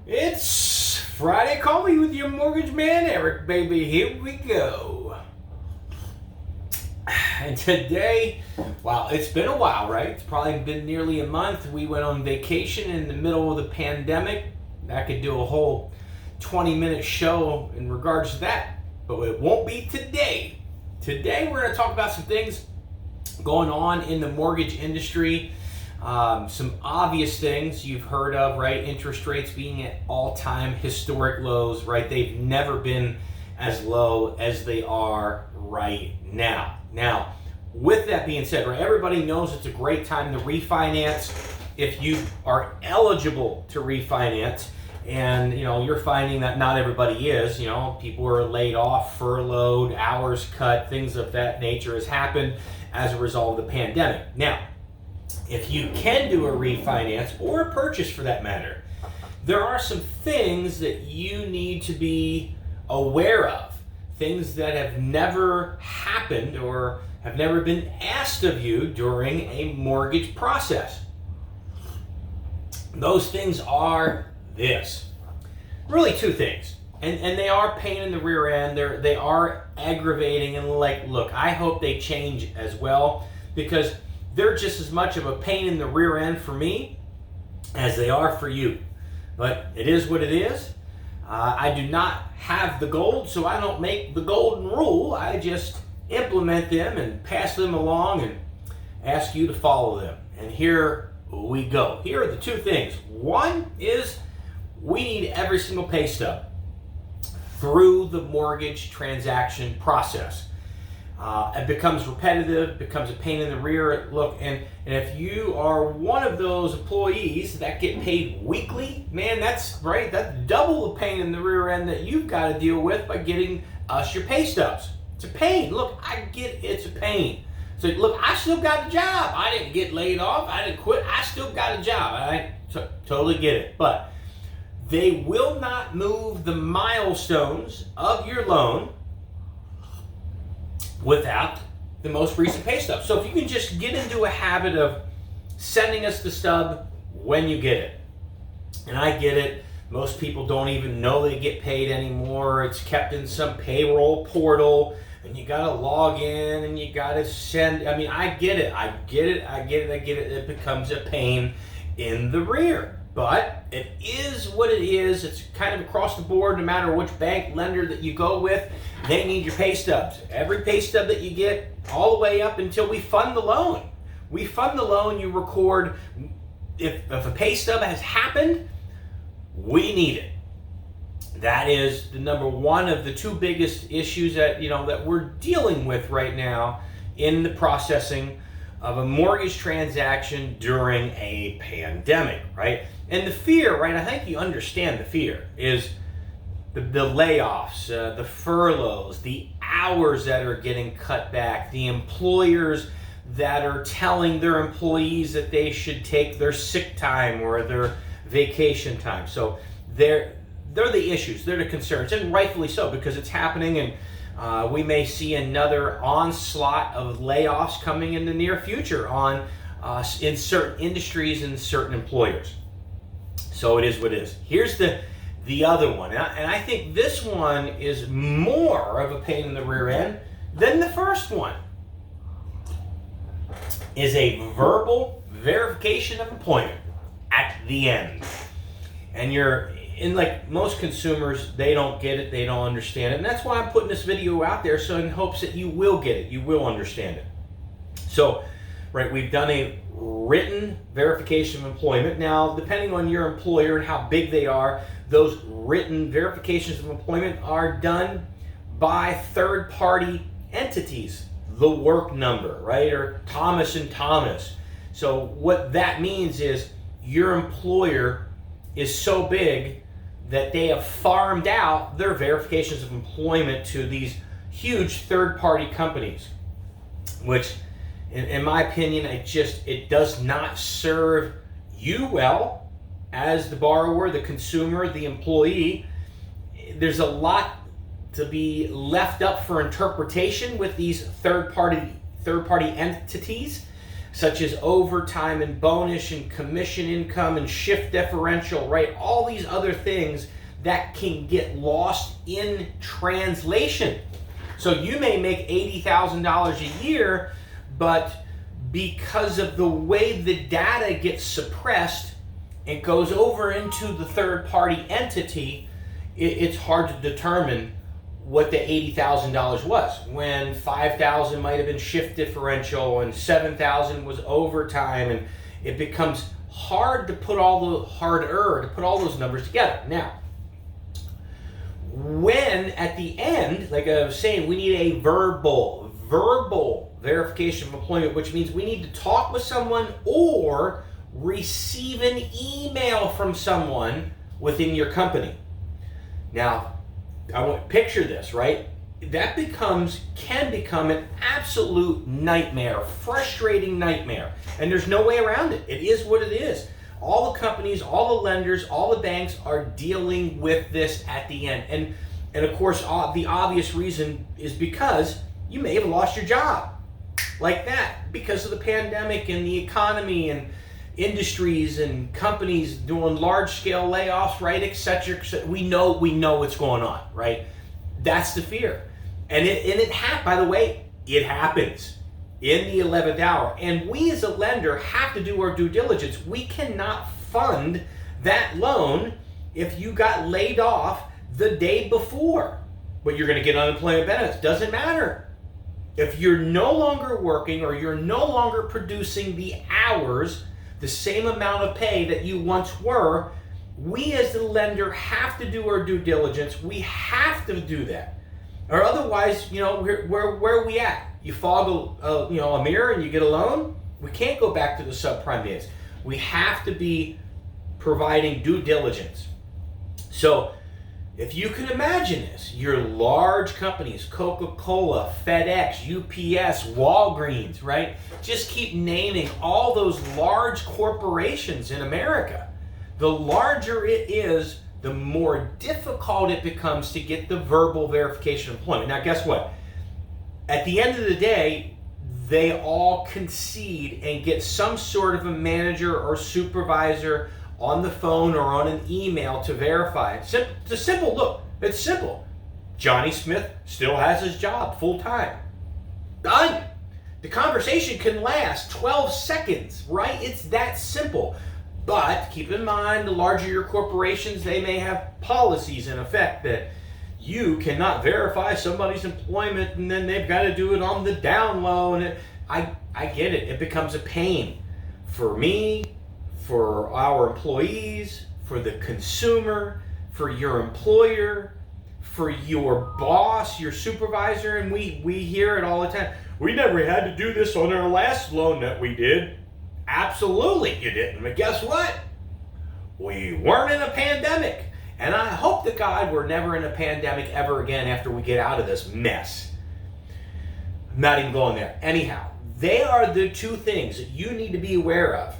It's Friday Coffee with your mortgage man, Eric, baby. Here we go. And today, wow, it's been a while, right? It's probably been nearly a month. We went on vacation in the middle of the pandemic. I could do a whole 20-minute show in regards to that, but it won't be today. Today, we're going to talk about some things going on in the mortgage industry. Some obvious things you've heard of, right? Interest rates being at all-time historic lows, right? They've never been as low as they are right now. Now, with that being said, right, everybody knows it's a great time to refinance if you are eligible to refinance. And, you're finding that not everybody is. People are laid off, furloughed, hours cut, things of that nature has happened as a result of the pandemic. Now, if you can do a refinance or a purchase for that matter, there are some things that you need to be aware of. Things that have never happened or have never been asked of you during a mortgage process. Those things are this. Really two things. And they are pain in the rear end. They are aggravating, and look, I hope they change as well, because they're just as much of a pain in the rear end for me as they are for you. But it is what it is. I do not have the gold, so I don't make the golden rule. I just implement them and pass them along and ask you to follow them. And here we go. Here are the two things. One is we need every single pay stub through the mortgage transaction process. It becomes repetitive, becomes a pain in the rear. Look, and if you are one of those employees that get paid weekly, man, that's right. That's double the pain in the rear end that you've got to deal with by getting us your pay stubs. It's a pain. Look, I get it's a pain. So look, I still got a job. I didn't get laid off. I didn't quit. I still got a job. I totally get it. But they will not move the milestones of your loan without the most recent pay stub. So if you can just get into a habit of sending us the stub when you get it. And I get it. Most people don't even know they get paid anymore. It's kept in some payroll portal, and you got to log in and you got to send. I mean, I get it. It becomes a pain in the rear. But it is what it is. It's kind of across the board, no matter which bank lender that you go with, they need your pay stubs. Every pay stub that you get, all the way up until we fund the loan. We fund the loan, you record, if a pay stub has happened, we need it. That is the number one of the two biggest issues that, that we're dealing with right now in the processing of a mortgage transaction during a pandemic, right? And the fear, right, I think you understand the fear, is the layoffs, the furloughs, the hours that are getting cut back, the employers that are telling their employees that they should take their sick time or their vacation time. So they're the issues, they're the concerns, and rightfully so, because it's happening, and we may see another onslaught of layoffs coming in the near future in certain industries and certain employers. So it is what it is. Here's the other one, and I think this one is more of a pain in the rear end than the first one, is a verbal verification of employment at the end. And like most consumers, they don't get it, they don't understand it, and that's why I'm putting this video out there, so in hopes that you will get it, you will understand it. So, right, we've done a written verification of employment. Now, depending on your employer and how big they are, those written verifications of employment are done by third-party entities. The Work Number, right, or Thomas and Thomas. So what that means is your employer is so big that they have farmed out their verifications of employment to these huge third-party companies, which, in my opinion, it does not serve you well as the borrower, the consumer, the employee. There's a lot to be left up for interpretation with these third-party entities. such as overtime and bonus and commission income and shift differential, right? All these other things that can get lost in translation. So you may make $80,000 a year, but because of the way the data gets suppressed, it goes over into the third-party entity, it's hard to determine what the $80,000 was, when $5,000 might have been shift differential and $7,000 was overtime, and it becomes harder to put all those numbers together. Now, when at the end, like I was saying, we need a verbal verification of employment, which means we need to talk with someone or receive an email from someone within your company. Now, I want picture this, right? That can become an absolute nightmare, frustrating nightmare, and there's no way around it. It is what it is. All the companies, all the lenders, all the banks are dealing with this at the end, and of course, the obvious reason is because you may have lost your job, like that, because of the pandemic and the economy and industries and companies doing large-scale layoffs, right, et cetera, et cetera. We know what's going on, right? That's the fear. And by the way, it happens in the 11th hour. And we as a lender have to do our due diligence. We cannot fund that loan if you got laid off the day before, but you're going to get unemployment benefits. Doesn't matter. If you're no longer working or you're no longer producing the hours, the same amount of pay that you once were, we as the lender have to do our due diligence. We have to do that, or otherwise, where are we at? You fog a mirror and you get a loan. We can't go back to the subprime days. We have to be providing due diligence. So, if you can imagine this, your large companies, Coca-Cola, FedEx, UPS, Walgreens, right? Just keep naming all those large corporations in America. The larger it is, the more difficult it becomes to get the verbal verification of employment. Now, guess what? At the end of the day, they all concede and get some sort of a manager or supervisor on the phone or on an email to verify. It's simple. It's simple. Johnny Smith still has his job full time. Done. The conversation can last 12 seconds, right? It's that simple. But keep in mind, the larger your corporations, they may have policies in effect that you cannot verify somebody's employment and then they've got to do it on the down low. And I get it. It becomes a pain for me, for our employees, for the consumer, for your employer, for your boss, your supervisor, and we hear it all the time. We never had to do this on our last loan that we did. Absolutely you didn't, but guess what? We weren't in a pandemic, and I hope to God we're never in a pandemic ever again after we get out of this mess. I'm not even going there. Anyhow, they are the two things that you need to be aware of.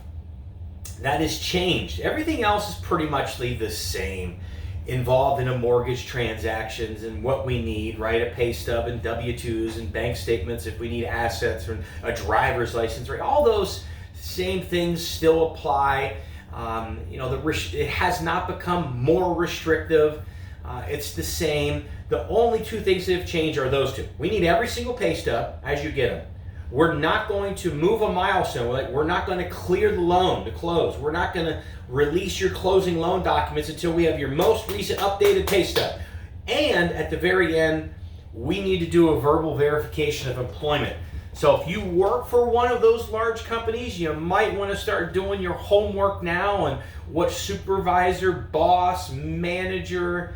That has changed. Everything else is pretty much the same, involved in a mortgage transactions and what we need, right? A pay stub and W-2s and bank statements if we need assets, or a driver's license, right? All those same things still apply. It has not become more restrictive. It's the same. The only two things that have changed are those two. We need every single pay stub as you get them. We're not going to move a milestone. We're not going to clear the loan to close. We're not going to release your closing loan documents until we have your most recent updated pay stub. And at the very end, we need to do a verbal verification of employment. So if you work for one of those large companies, you might want to start doing your homework now on what supervisor, boss, manager,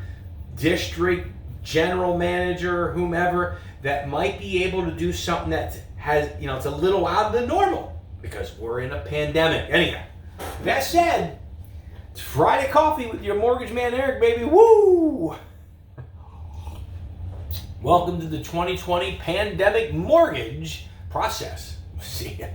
district, general manager, whomever, that might be able to do something that has, it's a little out of the normal because we're in a pandemic. Anyhow, that said, it's Friday Coffee with your mortgage man, Eric, baby. Woo! Welcome to the 2020 pandemic mortgage process. See ya.